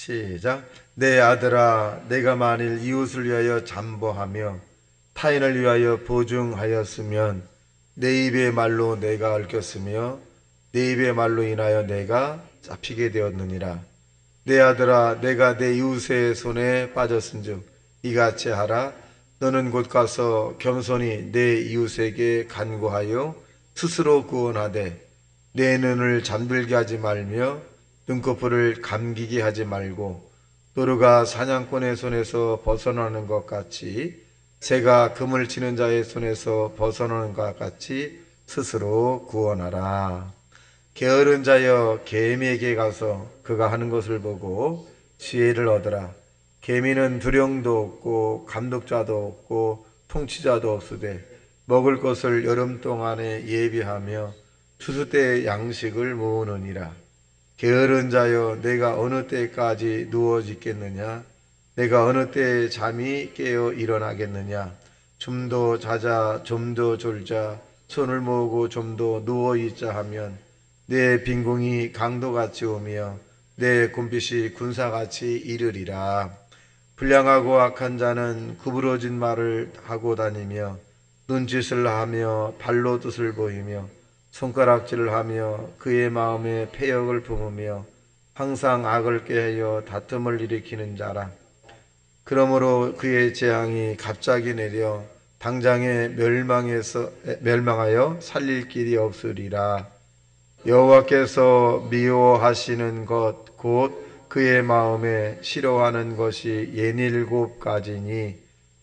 시작. 내 아들아, 내가 만일 이웃을 위하여 잠보하며 타인을 위하여 보증하였으면 내 입의 말로 내가 얽혔으며 내 입의 말로 인하여 내가 잡히게 되었느니라. 내 아들아, 내가 내 이웃의 손에 빠졌은즉 이같이 하라. 너는 곧 가서 겸손히 내 이웃에게 간구하여 스스로 구원하되 내 눈을 잠들게 하지 말며 눈꺼풀을 감기게 하지 말고 노루가 사냥꾼의 손에서 벗어나는 것 같이 새가 그물 치는 자의 손에서 벗어나는 것 같이 스스로 구원하라. 게으른 자여, 개미에게 가서 그가 하는 것을 보고 지혜를 얻으라. 개미는 두령도 없고 감독자도 없고 통치자도 없으되 먹을 것을 여름 동안에 예비하며 추수 때 양식을 모으느니라. 게으른 자여, 내가 어느 때까지 누워 있겠느냐? 내가 어느 때 잠이 깨어 일어나겠느냐? 좀 더 자자, 좀 더 졸자, 손을 모으고 좀 더 누워 있자 하면 내 빈궁이 강도같이 오며 내 굼빛이 군사같이 이르리라. 불량하고 악한 자는 구부러진 말을 하고 다니며 눈짓을 하며 발로 뜻을 보이며 손가락질을 하며 그의 마음에 패역을 품으며 항상 악을 꾀하여 다툼을 일으키는 자라. 그러므로 그의 재앙이 갑자기 내려 당장에 멸망하여 살릴 길이 없으리라. 여호와께서 미워하시는 것 곧 그의 마음에 싫어하는 것이 67가지니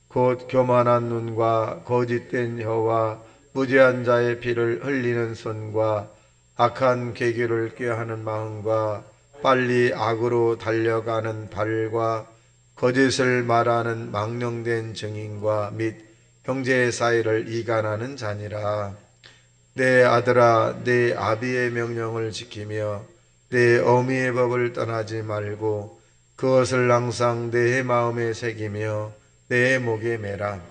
곧 교만한 눈과 거짓된 혀와 무죄한 자의 피를 흘리는 손과 악한 계교를 꾀하는 마음과 빨리 악으로 달려가는 발과 거짓을 말하는 망령된 증인과 및 형제 사이를 이간하는 자니라. 내 아들아, 내 아비의 명령을 지키며 내 어미의 법을 떠나지 말고 그것을 항상 내 마음에 새기며 내 목에 매라.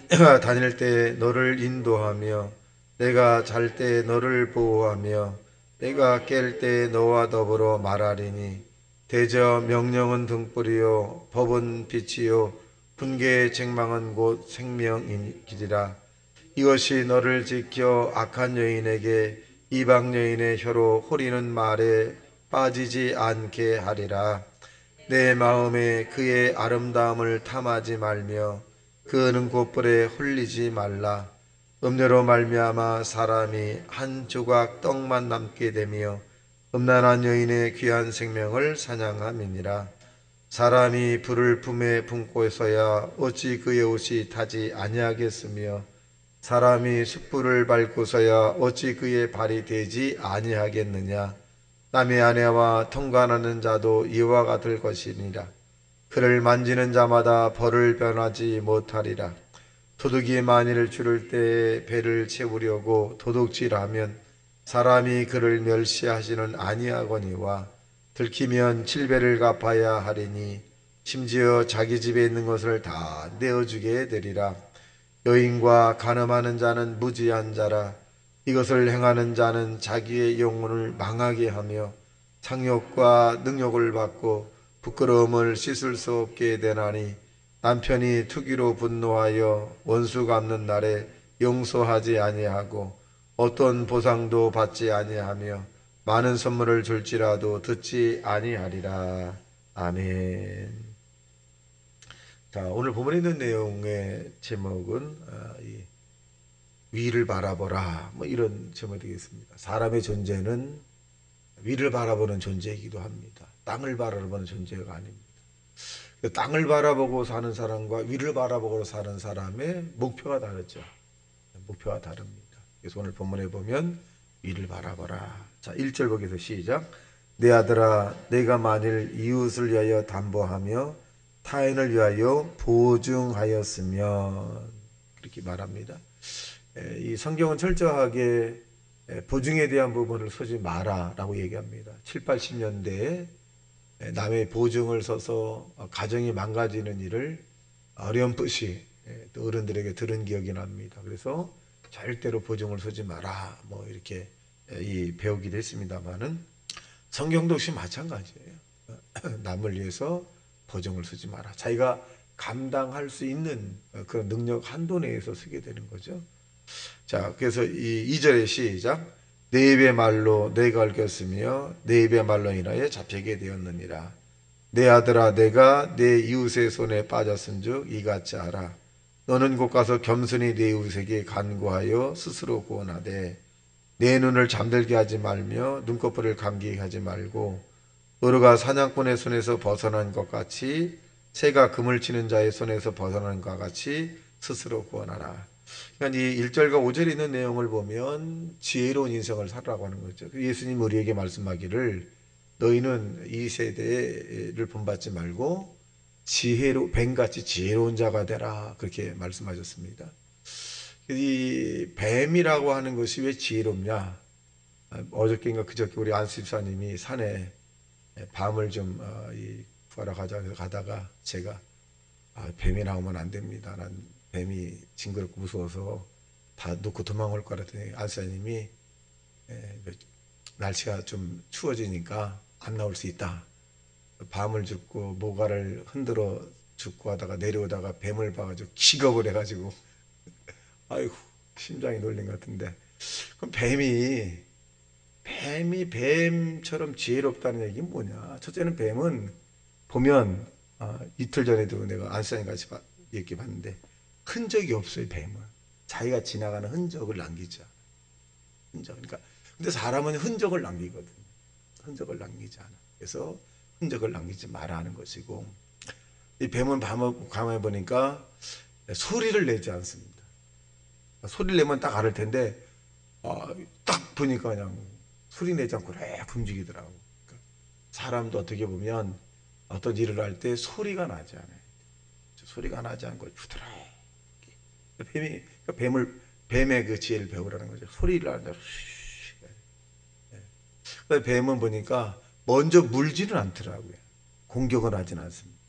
내가 다닐 때 너를 인도하며 내가 잘 때 너를 보호하며 내가 깰 때 너와 더불어 말하리니 대저 명령은 등불이요 법은 빛이요 훈계의 책망은 곧 생명이니라. 이것이 너를 지켜 악한 여인에게 이방 여인의 혀로 호리는 말에 빠지지 않게 하리라. 내 마음에 그의 아름다움을 탐하지 말며 그 눈꽃불에 홀리지 말라. 음료로 말미암아 사람이 한 조각 떡만 남게 되며 음란한 여인의 귀한 생명을 사냥함이니라. 사람이 불을 품에 품고서야 어찌 그의 옷이 타지 아니하겠으며 사람이 숯불을 밟고서야 어찌 그의 발이 되지 아니하겠느냐. 남의 아내와 통관하는 자도 이와 같을 것이니라. 그를 만지는 자마다 벌을 변하지 못하리라. 도둑이 만일 줄을 때 배를 채우려고 도둑질하면 사람이 그를 멸시하지는 아니하거니와 들키면 7배를 갚아야 하리니 심지어 자기 집에 있는 것을 다 내어주게 되리라. 여인과 간음하는 자는 무지한 자라. 이것을 행하는 자는 자기의 영혼을 망하게 하며 상욕과 능욕을 받고 부끄러움을 씻을 수 없게 되나니 남편이 투기로 분노하여 원수 갚는 날에 용서하지 아니하고 어떤 보상도 받지 아니하며 많은 선물을 줄지라도 듣지 아니하리라. 아멘. 자, 오늘 본문에 있는 내용의 제목은 이 위를 바라보라, 뭐 이런 제목이 되겠습니다. 사람의 존재는 위를 바라보는 존재이기도 합니다. 땅을 바라보는 존재가 아닙니다. 땅을 바라보고 사는 사람과 위를 바라보고 사는 사람의 목표가 다르죠. 목표가 다릅니다. 그래서 오늘 본문에 보면 위를 바라보라. 자, 1절 보기에서 시작. 내 아들아, 내가 만일 이웃을 위하여 담보하며 타인을 위하여 보증하였으면, 그렇게 말합니다. 이 성경은 철저하게 보증에 대한 부분을 쓰지 마라 라고 얘기합니다. 7, 80년대에 남의 보증을 써서 가정이 망가지는 일을 어렴풋이 또 어른들에게 들은 기억이 납니다. 그래서 절대로 보증을 쓰지 마라, 뭐 이렇게 배우기도 했습니다만은 성경도 역시 마찬가지예요. 남을 위해서 보정을 쓰지 마라. 자기가 감당할 수 있는 그런 능력 한도 내에서 쓰게 되는 거죠. 자, 그래서 이 2절의 시작. 내 입의 말로 내가 얽혔으며 내 입의 말로 인하여 잡히게 되었느니라. 내 아들아, 내가 내 이웃의 손에 빠졌은즉 이같이 하라. 너는 곧 가서 겸손히 내 이웃에게 간구하여 스스로 구원하되 내 눈을 잠들게 하지 말며 눈꺼풀을 감기게 하지 말고 노루가 사냥꾼의 손에서 벗어난 것 같이 새가 그물 치는 자의 손에서 벗어난 것 같이 스스로 구원하라. 그러니까 이 1절과 5절에 있는 내용을 보면 지혜로운 인생을 살라고 하는 거죠. 예수님 우리에게 말씀하기를 너희는 이 세대를 본받지 말고 뱀같이 지혜로운 자가 되라, 그렇게 말씀하셨습니다. 이 뱀이라고 하는 것이 왜 지혜롭냐? 어저께인가 그저께 우리 안수 집사님이 산에 밤을 좀 구하러 가다가 제가 뱀이 나오면 안 됩니다. 난 뱀이 징그럽고 무서워서 다 놓고 도망올 거라 했더니 안수사님이 날씨가 좀 추워지니까 안 나올 수 있다. 밤을 죽고 모가를 흔들어 죽고 하다가 내려오다가 뱀을 봐가지고 기겁을 해가지고 아이고 심장이 놀린 것 같은데, 그럼 뱀처럼 지혜롭다는 얘기는 뭐냐? 첫째는 뱀은 보면 이틀 전에도 내가 안수사님 같이 얘기 봤는데 흔적이 없어요. 뱀은 자기가 지나가는 흔적을 남기지 않아. 그러니까 근데 사람은 흔적을 남기거든. 흔적을 남기지 않아. 그래서 흔적을 남기지 마라 하는 것이고, 이 뱀은 밤에 보니까 소리를 내지 않습니다. 소리를 내면 딱 알을 텐데 딱 보니까 그냥 소리 내지 않고 렉 움직이더라고. 그러니까 사람도 어떻게 보면 어떤 일을 할 때 소리가 나지 않아요. 소리가 나지 않고 부드럽게. 뱀의 그 지혜를 배우라는 거죠. 소리를 하자. 뱀은 보니까 먼저 물지는 않더라고요. 공격은 하진 않습니다.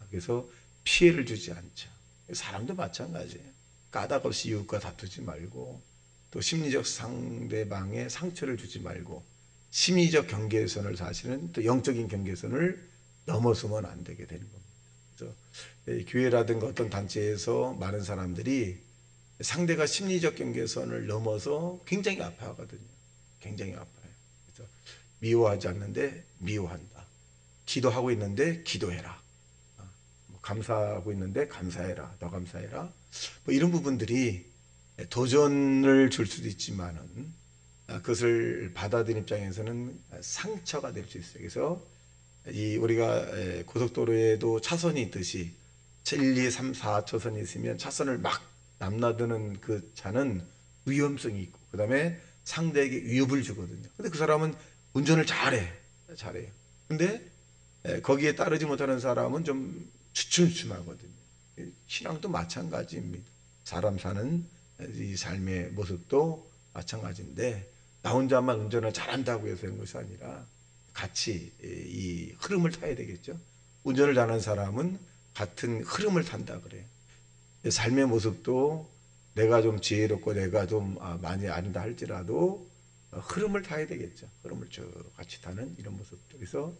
그래서 피해를 주지 않죠. 사람도 마찬가지예요. 까닭 없이 이웃과 다투지 말고, 또 심리적 상대방에 상처를 주지 말고, 심리적 경계선을, 사실은 또 영적인 경계선을 넘어서면 안 되게 되는 겁니다. 그래서 교회라든가 어떤 단체에서 많은 사람들이 상대가 심리적 경계선을 넘어서 굉장히 아파하거든요. 굉장히 아파요. 그래서 미워하지 않는데 미워한다. 기도하고 있는데 기도해라. 감사하고 있는데 감사해라. 더 감사해라. 뭐 이런 부분들이 도전을 줄 수도 있지만은 그것을 받아들인 입장에서는 상처가 될 수 있어요. 그래서 우리가 고속도로에도 차선이 있듯이 1, 2, 3, 4차선이 있으면 차선을 막 남나드는 그 차는 위험성이 있고, 그 다음에 상대에게 위협을 주거든요. 근데 그 사람은 운전을 잘해요. 근데 거기에 따르지 못하는 사람은 좀 주춤주춤하거든요. 신앙도 마찬가지입니다. 사람 사는 이 삶의 모습도 마찬가지인데, 나 혼자만 운전을 잘한다고 해서 그런 것이 아니라 같이 이 흐름을 타야 되겠죠. 운전을 잘하는 사람은 같은 흐름을 탄다 그래요. 삶의 모습도 내가 좀 지혜롭고 내가 좀 많이 안다 할지라도 흐름을 타야 되겠죠. 흐름을 쭉 같이 타는 이런 모습들. 그래서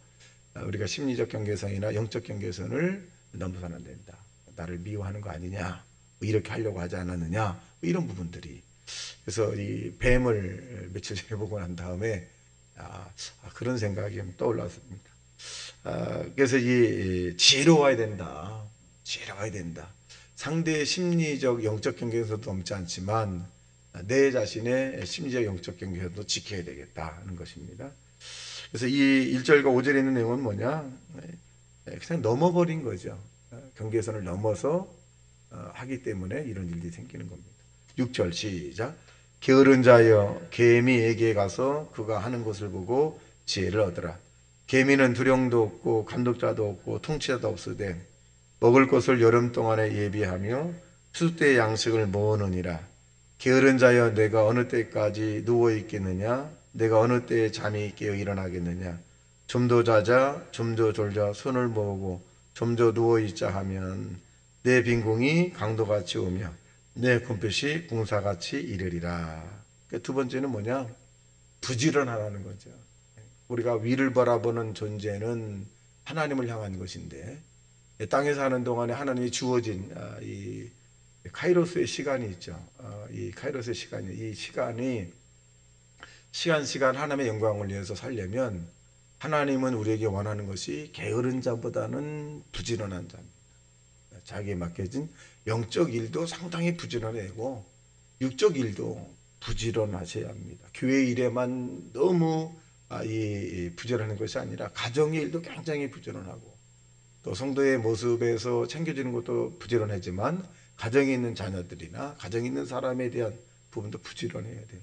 우리가 심리적 경계선이나 영적 경계선을 넘어서는 안 된다. 나를 미워하는 거 아니냐, 뭐 이렇게 하려고 하지 않았느냐, 뭐 이런 부분들이. 그래서 이 뱀을 며칠 전에 보고 난 다음에 그런 생각이 떠올랐습니다. 그래서 이 지혜로워야 된다. 지혜로워야 된다. 상대의 심리적 영적 경계선도 넘지 않지만 내 자신의 심리적 영적 경계선도 지켜야 되겠다 하는 것입니다. 그래서 이 1절과 5절에 있는 내용은 뭐냐? 그냥 넘어버린 거죠. 경계선을 넘어서 하기 때문에 이런 일이 생기는 겁니다. 6절 시작. 게으른 자여, 개미에게 가서 그가 하는 것을 보고 지혜를 얻으라. 개미는 두령도 없고 감독자도 없고 통치자도 없으되 먹을 것을 여름 동안에 예비하며 추수 때의 양식을 모으느니라. 게으른 자여, 내가 어느 때까지 누워 있겠느냐? 내가 어느 때에 잠이 깨어 일어나겠느냐? 좀 더 자자, 좀 더 졸자, 손을 모으고 좀 더 누워 있자 하면 내 빈궁이 강도같이 오며 내 kum핏이 궁사같이 이르리라. 두 번째는 뭐냐? 부지런하라는 거죠. 우리가 위를 바라보는 존재는 하나님을 향한 것인데, 땅에 사는 동안에 하나님이 주어진 이 카이로스의 시간이 있죠. 이 카이로스의 시간이, 이 시간이 시간 하나님의 영광을 위해서 살려면 하나님은 우리에게 원하는 것이 게으른 자보다는 부지런한 자입니다. 자기에 맡겨진 영적 일도 상당히 부지런해고 육적 일도 부지런하셔야 합니다. 교회 일에만 너무 부지런한 것이 아니라 가정의 일도 굉장히 부지런하고, 또 성도의 모습에서 챙겨주는 것도 부지런하지만 가정에 있는 자녀들이나 가정에 있는 사람에 대한 부분도 부지런해야 돼요.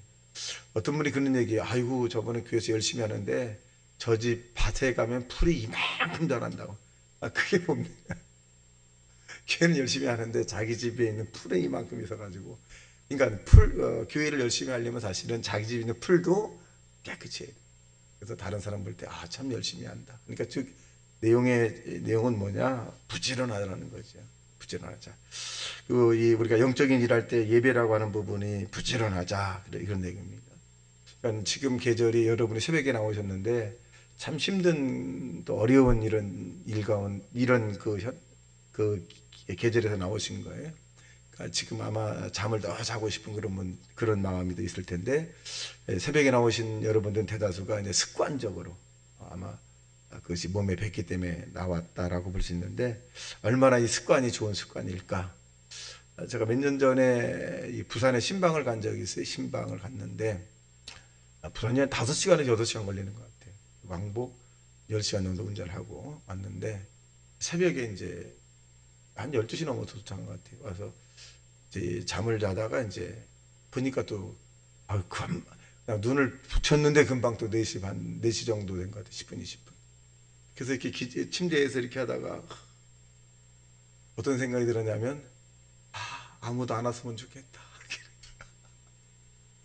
어떤 분이 그런 얘기해요. 아이고, 저번에 교회에서 열심히 하는데 저 집 밭에 가면 풀이 이만큼 자란다고. 그게 뭡니까? 교회는 열심히 하는데 자기 집에 있는 풀이 이만큼 있어가지고, 그러니까 교회를 열심히 하려면 사실은 자기 집에 있는 풀도 깨끗이 해야 돼요. 그래서 다른 사람 볼 때 참 열심히 한다. 그러니까 즉 내용은 뭐냐? 부지런하다는 거죠. 부지런하자. 우리가 영적인 일할 때 예배라고 하는 부분이 부지런하자, 이런 얘기입니다. 그러니까 지금 계절이 여러분이 새벽에 나오셨는데 참 힘든 또 어려운 이런 그 계절에서 나오신 거예요. 그러니까 지금 아마 잠을 더 자고 싶은 그런 마음이 더 있을 텐데, 새벽에 나오신 여러분들 대다수가 이제 습관적으로 아마 그것이 몸에 뱄기 때문에 나왔다라고 볼 수 있는데, 얼마나 이 습관이 좋은 습관일까. 제가 몇 년 전에 부산에 신방을 간 적이 있어요. 신방을 갔는데 부산이 한 5시간에서 6시간 걸리는 것 같아요. 왕복 10시간 정도 운전을 하고 왔는데, 새벽에 이제 한 12시 넘어서 도착한 것 같아요. 와서 이제 잠을 자다가 이제 보니까 또 그냥 눈을 붙였는데 금방 또 4시 반, 4시 정도 된 것 같아요. 10분, 20분. 그래서 이렇게 침대에서 이렇게 하다가 어떤 생각이 들었냐면, 아무도 안 왔으면 좋겠다.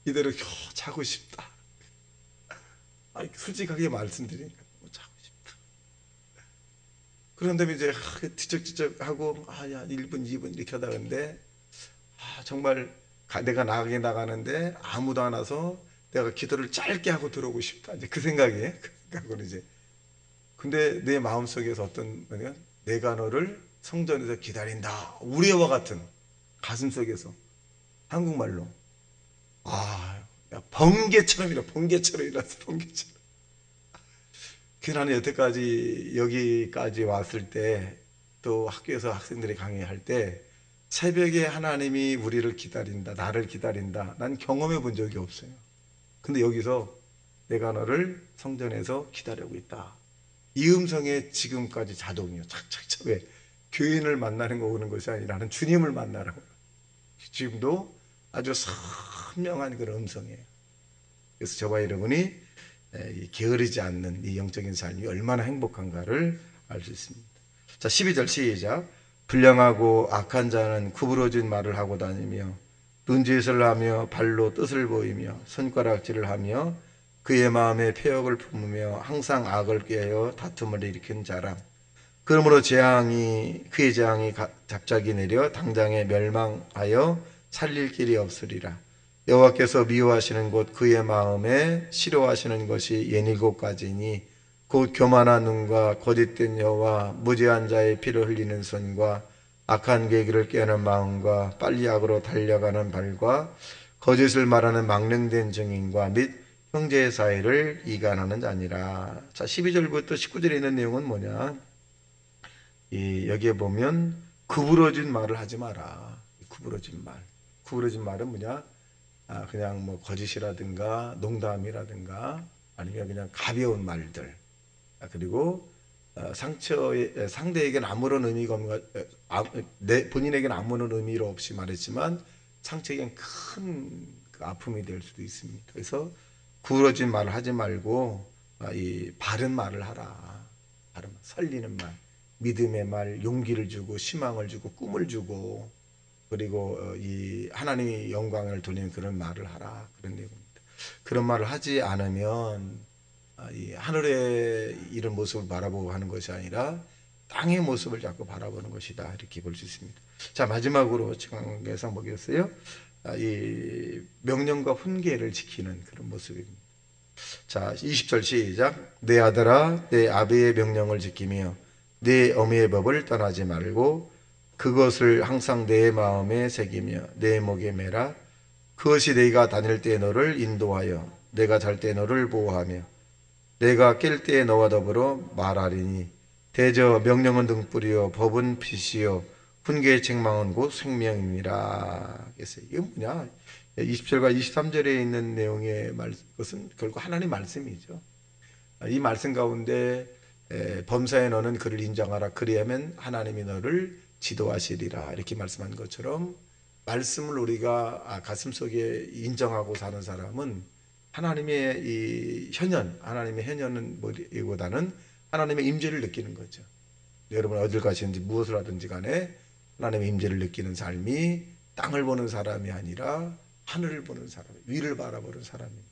이대로 자고 싶다. 솔직하게 말씀드리니까 자고 싶다. 그런 다음에 이제 뒤척뒤척하고 1분, 2분 이렇게 하다 근데 정말 내가 나가는데 아무도 안 와서 내가 기도를 짧게 하고 들어오고 싶다. 이제 그 생각이에요. 그 생각으로 이제. 근데 내 마음속에서 내가 너를 성전에서 기다린다. 우레와 같은 가슴속에서 한국말로 번개처럼 일어났어. 번개처럼. 그 나는 여태까지 여기까지 왔을 때, 또 학교에서 학생들이 강의할 때 새벽에 하나님이 우리를 기다린다, 나를 기다린다, 난 경험해 본 적이 없어요. 근데 여기서 내가 너를 성전에서 기다리고 있다, 이 음성에 지금까지 자동이요. 착착착. 왜? 교인을 만나는 거 오는 것이 아니라 나는 주님을 만나라고. 지금도 아주 선명한 그런 음성이에요. 그래서 저와 여러분이 게으르지 않는 이 영적인 삶이 얼마나 행복한가를 알 수 있습니다. 자, 12절 시작. 불량하고 악한 자는 구부러진 말을 하고 다니며 눈짓을 하며 발로 뜻을 보이며 손가락질을 하며 그의 마음에 패역을 품으며 항상 악을 꾀하여 다툼을 일으킨 자라. 그러므로 그의 재앙이 갑자기 내려 당장에 멸망하여 살릴 길이 없으리라. 여호와께서 미워하시는 것 그의 마음에 싫어하시는 것이 67가지니 곧 교만한 눈과 거짓된 혀와 무죄한 자의 피를 흘리는 손과 악한 계기를 깨는 마음과 빨리 악으로 달려가는 발과 거짓을 말하는 망령된 증인과 및 형제의 사이를 이간하는 자니라. 자, 12절부터 19절에 있는 내용은 뭐냐? 여기에 보면 구부러진 말을 하지 마라. 구부러진 말은 뭐냐? 그냥 뭐 거짓이라든가 농담이라든가 아니면 그냥 가벼운 말들. 그리고 상대에게는 아무런 의미가 없는 본인에게는 아무런 의미로 없이 말했지만 상처에겐 큰 그 아픔이 될 수도 있습니다. 그래서 구부러진 말을 하지 말고 이 바른 말을 하라. 바른 말, 살리는 말, 믿음의 말, 용기를 주고 희망을 주고 꿈을 주고, 그리고 이 하나님의 영광을 돌리는 그런 말을 하라, 그런 내용입니다. 그런 말을 하지 않으면 이 하늘의 이런 모습을 바라보고 하는 것이 아니라 땅의 모습을 자꾸 바라보는 것이다, 이렇게 볼 수 있습니다. 자, 마지막으로 지금 보겠어요. 이 명령과 훈계를 지키는 그런 모습입니다. 자, 20절 시작. 내 아들아, 내 아비의 명령을 지키며 내 어미의 법을 떠나지 말고 그것을 항상 내 마음에 새기며 내 목에 매라. 그것이 내가 다닐 때 너를 인도하여 내가 잘 때 너를 보호하며 내가 깰 때에 너와 더불어 말하리니. 대저 명령은 등불이요 법은 빛이요 훈계의 책망은 곧 생명이니라. 그래서 이게 뭐냐? 20절과 23절에 있는 내용의 것은 결국 하나님 말씀이죠. 이 말씀 가운데 범사에 너는 그를 인정하라. 그리하면 하나님이 너를 지도하시리라. 이렇게 말씀한 것처럼 말씀을 우리가 가슴속에 인정하고 사는 사람은 하나님의 이 현현, 하나님의 현현은 뭐보다는 하나님의 임재를 느끼는 거죠. 여러분 어딜 가시는지 무엇을 하든지 간에 하나님의 임재를 느끼는 삶이 땅을 보는 사람이 아니라 하늘을 보는 사람, 위를 바라보는 사람입니다.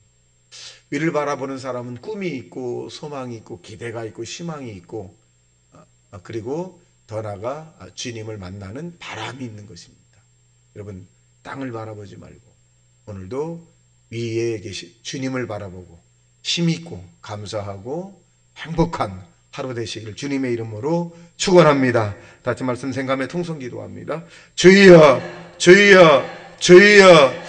위를 바라보는 사람은 꿈이 있고 소망이 있고 기대가 있고 희망이 있고 그리고 더 나아가 주님을 만나는 바람이 있는 것입니다. 여러분 땅을 바라보지 말고 오늘도 위에 계신 주님을 바라보고 힘있고 감사하고 행복한 하루 되시길 주님의 이름으로 축원합니다. 다시 말씀 생감에 통성 기도합니다. 주여 주여 주여